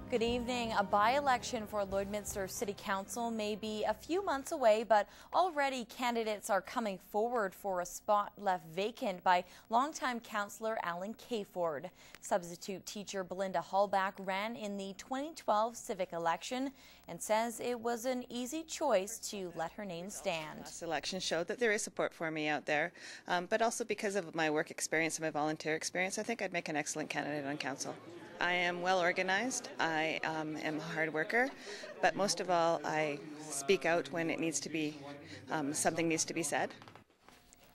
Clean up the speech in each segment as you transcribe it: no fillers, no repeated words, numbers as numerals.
Good evening. A by-election for Lloydminster City Council may be a few months away, but already candidates are coming forward for a spot left vacant by longtime councillor Alan Kayford. Substitute teacher Belinda Hallback ran in the 2012 civic election and says it was an easy choice to let her name stand. This election showed that there is support for me out there, but also because of my work experience and my volunteer experience, I think I'd make an excellent candidate on council. I am well organized, I am a hard worker, but most of all I speak out when it needs to be, something needs to be said.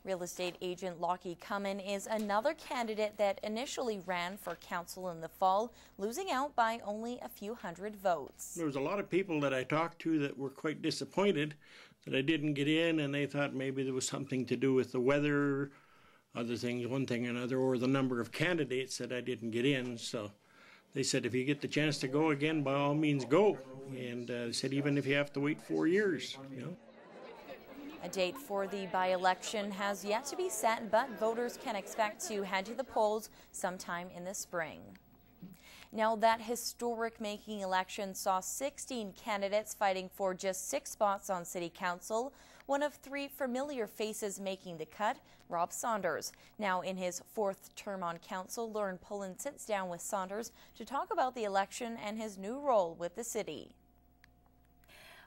Real estate agent Lockie Cummin is another candidate that initially ran for council in the fall, losing out by only a few hundred votes. There was a lot of people that I talked to that were quite disappointed that I didn't get in, and they thought maybe there was something to do with the weather, other things, one thing or another, or the number of candidates that I didn't get in. So they said, if you get the chance to go again, by all means go. And they said, even if you have to wait 4 years, you know. A date for the by-election has yet to be set, but voters can expect to head to the polls sometime in the spring. Now, that historic-making election saw 16 candidates fighting for just 6 spots on City Council. One of 3 familiar faces making the cut, Rob Saunders. Now in his 4th term on council, Lauren Pullen sits down with Saunders to talk about the election and his new role with the city.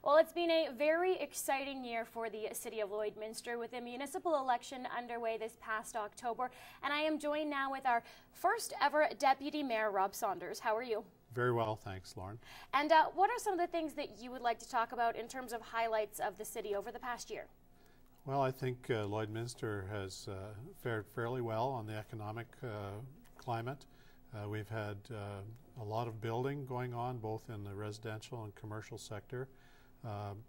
Well, it's been a very exciting year for the City of Lloydminster with the municipal election underway this past October. And I am joined now with our first ever Deputy Mayor, Rob Saunders. How are you? Very well, thanks, Lauren. And what are some of the things that you would like to talk about in terms of highlights of the city over the past year? Well, I think Lloydminster has fared fairly well on the economic climate. We've had a lot of building going on, both in the residential and commercial sector.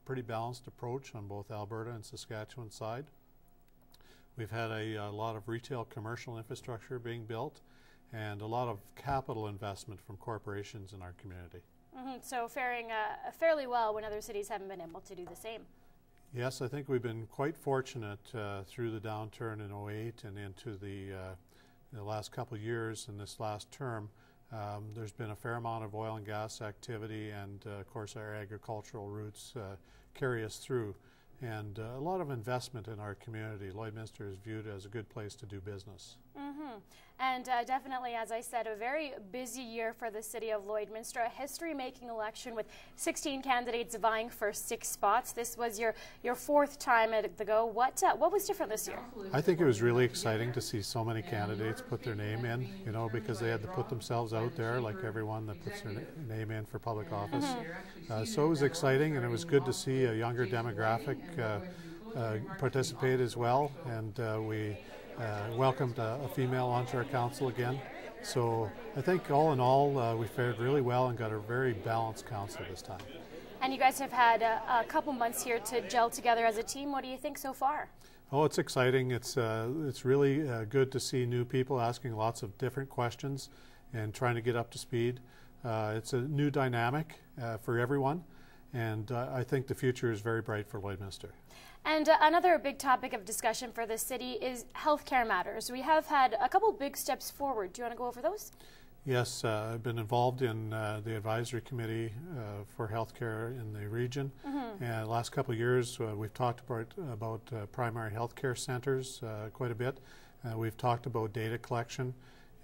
Pretty balanced approach on both Alberta and Saskatchewan side. We've had a lot of retail commercial infrastructure being built and a lot of capital investment from corporations in our community. So faring fairly well when other cities haven't been able to do the same. Yes, I think we've been quite fortunate through the downturn in '08 and into the last couple of years in this last term. There's been a fair amount of oil and gas activity, and of course our agricultural roots carry us through, and a lot of investment in our community. Lloydminster is viewed as a good place to do business. And definitely, as I said, a very busy year for the City of Lloydminster, a history-making election with 16 candidates vying for 6 spots. This was your 4th time at the go. What was different this year? I think it was really exciting to see so many candidates put their name in, you know, because they had to put themselves out there like everyone that puts their name in for public office. So it was exciting, and it was good to see a younger demographic participate as well, and we welcomed a female onto our council again. So I think all in all we fared really well and got a very balanced council this time. And you guys have had a couple months here to gel together as a team. What do you think so far? Oh, it's exciting. It's really good to see new people asking lots of different questions and trying to get up to speed. It's a new dynamic for everyone, and I think the future is very bright for Lloydminster. And another big topic of discussion for the city is healthcare matters. We have had a couple big steps forward. Do you want to go over those? Yes, I've been involved in the advisory committee for healthcare in the region. And the last couple of years we've talked about primary healthcare centers quite a bit. We've talked about data collection,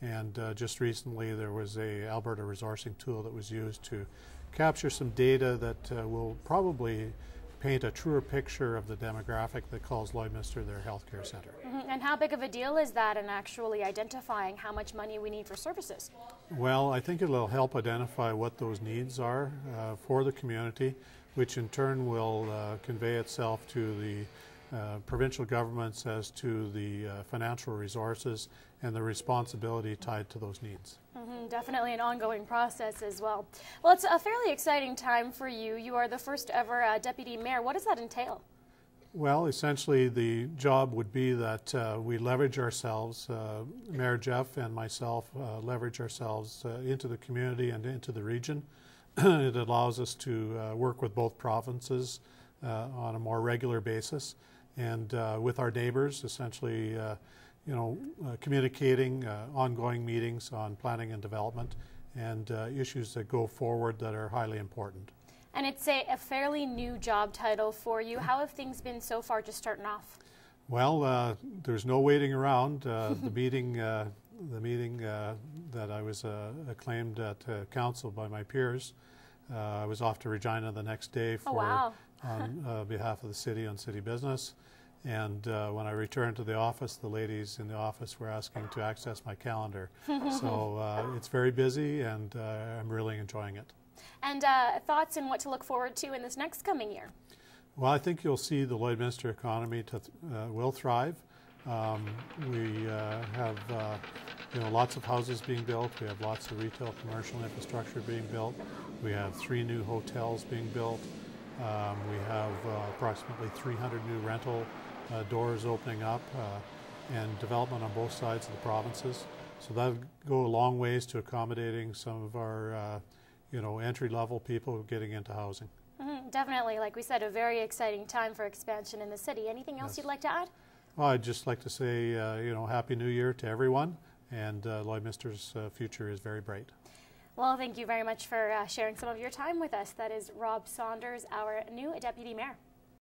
and just recently there was a Alberta resourcing tool that was used to capture some data that will probably paint a truer picture of the demographic that calls Lloydminster their healthcare center. And how big of a deal is that in actually identifying how much money we need for services? Well, I think it'll help identify what those needs are for the community, which in turn will convey itself to the provincial governments as to the financial resources and the responsibility tied to those needs. Definitely an ongoing process as well. Well, it's a fairly exciting time for you. You are the first ever deputy mayor. What does that entail? Well, essentially the job would be that we leverage ourselves, Mayor Jeff and myself leverage ourselves into the community and into the region. It allows us to work with both provinces on a more regular basis, and with our neighbors, essentially communicating ongoing meetings on planning and development, and issues that go forward that are highly important. And it's a fairly new job title for you. How have things been so far just starting off? Well, there's no waiting around. The meeting that I was acclaimed at council by my peers, I was off to Regina the next day for on behalf of the city on city business. And when I returned to the office, the ladies in the office were asking to access my calendar. So it's very busy, and I'm really enjoying it. And thoughts on what to look forward to in this next coming year? Well, I think you'll see the Lloydminster economy will thrive. We have lots of houses being built. We have lots of retail commercial infrastructure being built. We have 3 new hotels being built. We have approximately 300 new rental doors opening up and development on both sides of the provinces. So that'll go a long ways to accommodating some of our entry-level people getting into housing. Definitely, like we said, a very exciting time for expansion in the city. Anything else you'd like to add? Well, I'd just like to say, Happy New Year to everyone, and Lloydminster's future is very bright. Well, thank you very much for sharing some of your time with us. That is Rob Saunders, our new Deputy Mayor.